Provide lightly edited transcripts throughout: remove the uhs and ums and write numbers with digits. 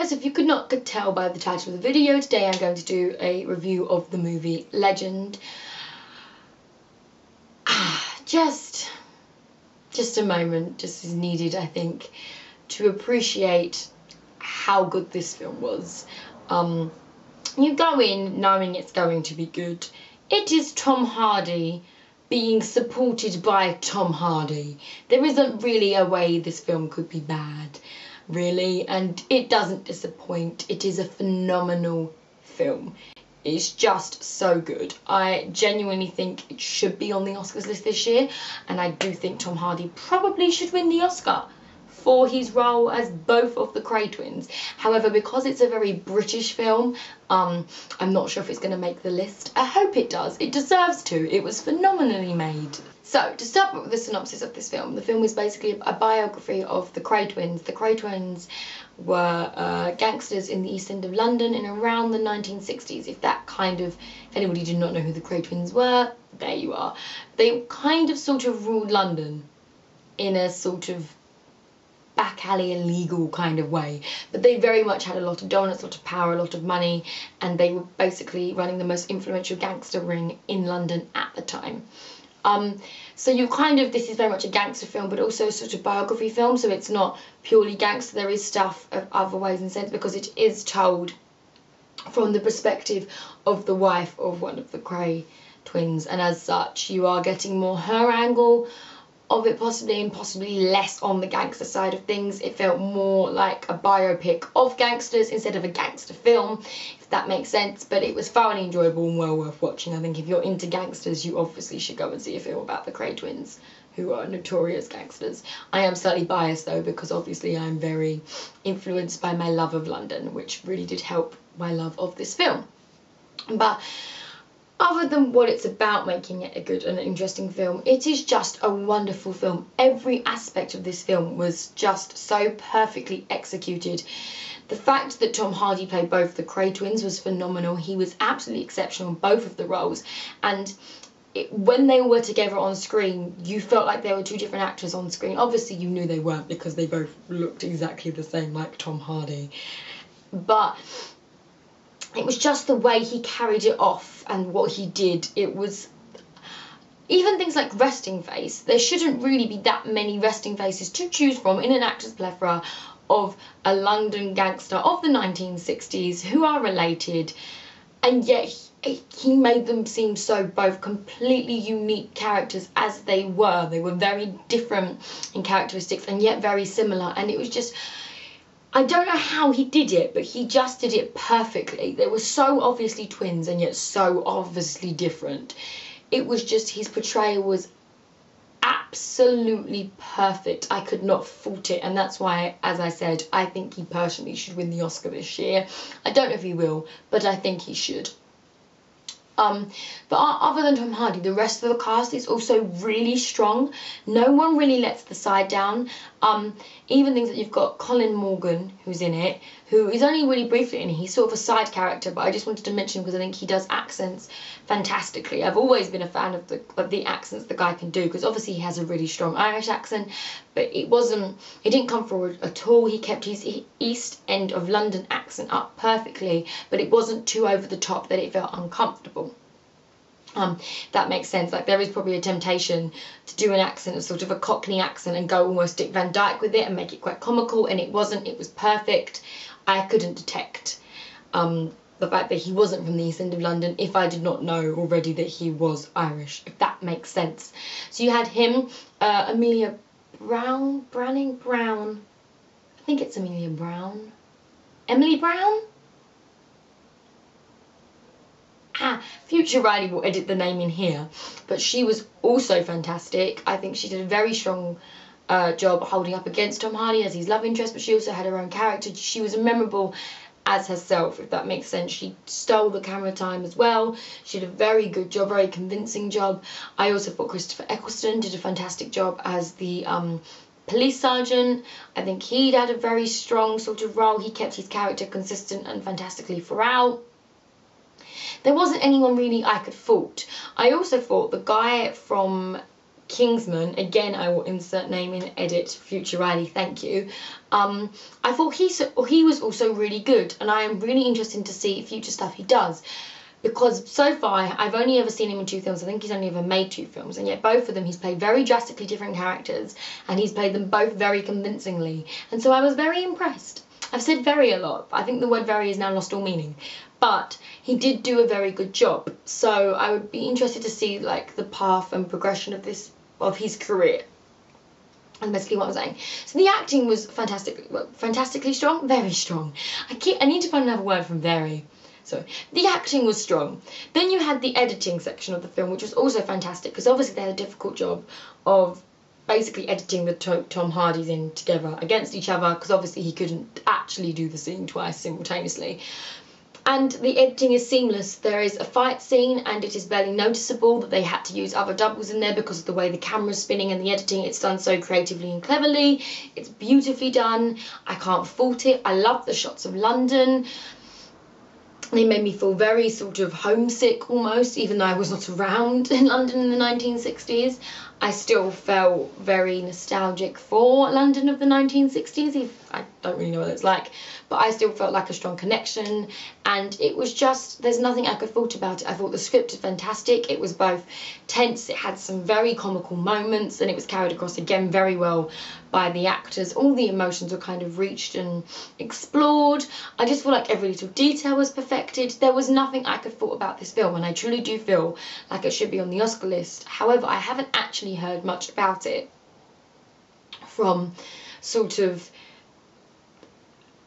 guys, if you could not tell by the title of the video, today I'm going to do a review of the movie Legend. Just a moment just is needed, I think, to appreciate how good this film was. You go in knowing it's going to be good. It is Tom Hardy being supported by Tom Hardy. There isn't really a way this film could be bad, really, and it doesn't disappoint. It is a phenomenal film. It's just so good. I genuinely think it should be on the Oscars list this year, and I do think Tom Hardy probably should win the Oscar for his role as both of the Kray twins. However, because it's a very British film, I'm not sure if it's going to make the list. I hope it does. It deserves to. It was phenomenally made. So, to start with the synopsis of this film, the film is basically a biography of the Kray twins. The Kray twins were gangsters in the East End of London in around the 1960s. If anybody did not know who the Kray twins were, there you are. They kind of sort of ruled London in a sort of back alley illegal kind of way, but they very much had a lot of dominance, a lot of power, a lot of money, and they were basically running the most influential gangster ring in London at the time. So this is very much a gangster film, but also a sort of biography film, so it's not purely gangster. There is stuff of other ways and sense, because it is told from the perspective of the wife of one of the Kray twins, and as such you are getting more her angle of it, possibly, and possibly less on the gangster side of things. It felt more like a biopic of gangsters instead of a gangster film, if that makes sense, but it was thoroughly enjoyable and well worth watching. I think if you're into gangsters, you obviously should go and see a film about the Kray twins, who are notorious gangsters. I am slightly biased though, because obviously I'm very influenced by my love of London, which really did help my love of this film. But other than what it's about, making it a good and interesting film, it is just a wonderful film. Every aspect of this film was just so perfectly executed. The fact that Tom Hardy played both the Kray twins was phenomenal. He was absolutely exceptional in both of the roles, and when they were together on screen, you felt like they were two different actors on screen. Obviously you knew they weren't, because they both looked exactly the same, like Tom Hardy, but it was just the way he carried it off and what he did. It was even things like resting face. There shouldn't really be that many resting faces to choose from in an actor's plethora of a London gangster of the 1960s who are related, and yet he made them seem so both completely unique characters as they were. They were very different in characteristics and yet very similar, and it was just, I don't know how he did it, but he just did it perfectly. They were so obviously twins and yet so obviously different. It was just, his portrayal was absolutely perfect. I could not fault it, and that's why, as I said, I think he personally should win the Oscar this year. I don't know if he will, but I think he should. But other than Tom Hardy, the rest of the cast is also really strong. No one really lets the side down. Even things that you've got Colin Morgan, who's in it, who is only really briefly in it. He's sort of a side character, but I just wanted to mention because I think he does accents fantastically. I've always been a fan of the accents the guy can do, because obviously he has a really strong Irish accent, but it didn't come forward at all. He kept his East End of London accent up perfectly, but it wasn't too over the top that it felt uncomfortable. That makes sense. Like, there is probably a temptation to do an accent, a sort of a Cockney accent, and go almost Dick Van Dyke with it and make it quite comical, and it wasn't. It was perfect. I couldn't detect the fact that he wasn't from the East End of London if I did not know already that he was Irish, if that makes sense. So you had him, Amelia Browning, I think it's Amelia Brown. Emily Brown? Future Riley will edit the name in here, but she was also fantastic. I think she did a very strong job holding up against Tom Hardy as his love interest, but she also had her own character. She was memorable as herself, if that makes sense. She stole the camera time as well. She did a very good job, very convincing job. I also thought Christopher Eccleston did a fantastic job as the police sergeant. I think he'd had a very strong sort of role. He kept his character consistent and fantastically throughout. There wasn't anyone really I could fault. I also thought the guy from Kingsman, again I will insert name in edit, future Riley, thank you. I thought he was also really good, and I am really interested to see future stuff he does, because so far I've only ever seen him in 2 films. I think he's only ever made 2 films, and yet both of them he's played very drastically different characters, and he's played them both very convincingly, and so I was very impressed. I've said very a lot, but I think the word very has now lost all meaning. But he did do a very good job, so I would be interested to see like the path and progression of his career. That's basically what I'm saying. So the acting was fantastically strong, very strong. I need to find another word from very. So the acting was strong. Then you had the editing section of the film, which was also fantastic, because obviously they had a difficult job of basically editing the Tom Hardys in together against each other, because obviously he couldn't actually do the scene twice simultaneously. And the editing is seamless. There is a fight scene and it is barely noticeable that they had to use other doubles in there because of the way the camera's spinning and the editing. It's done so creatively and cleverly. It's beautifully done. I can't fault it. I love the shots of London. They made me feel very sort of homesick almost, even though I was not around in London in the 1960s. I still felt very nostalgic for London of the 1960s. I don't really know what it's like, but I still felt like a strong connection, and it was just, there's nothing I could fault about it. I thought the script was fantastic. It was both tense, it had some very comical moments, and it was carried across again very well by the actors. All the emotions were kind of reached and explored. I just feel like every little detail was perfected. There was nothing I could fault about this film, and I truly do feel like it should be on the Oscar list. However, I haven't actually heard much about it from sort of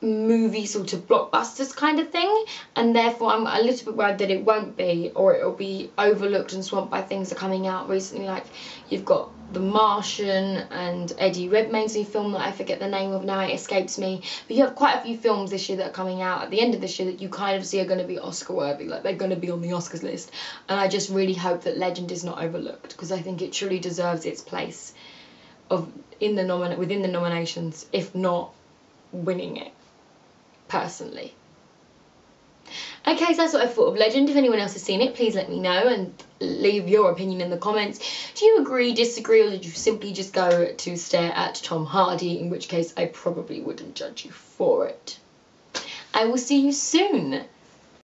movie sort of blockbusters kind of thing, and therefore I'm a little bit worried that it won't be, or it'll be overlooked and swamped by things that are coming out recently. Like you've got The Martian and Eddie Redmayne's new film that I forget the name of now, it escapes me, but you have quite a few films this year that are coming out at the end of this year that you kind of see are going to be Oscar worthy, like they're going to be on the Oscars list, and I just really hope that Legend is not overlooked, because I think it truly deserves its place within the nominations, if not winning it, personally. Okay, so that's what I thought of Legend. If anyone else has seen it, please let me know and leave your opinion in the comments. Do you agree, disagree, or did you simply just go to stare at Tom Hardy, in which case I probably wouldn't judge you for it. I will see you soon.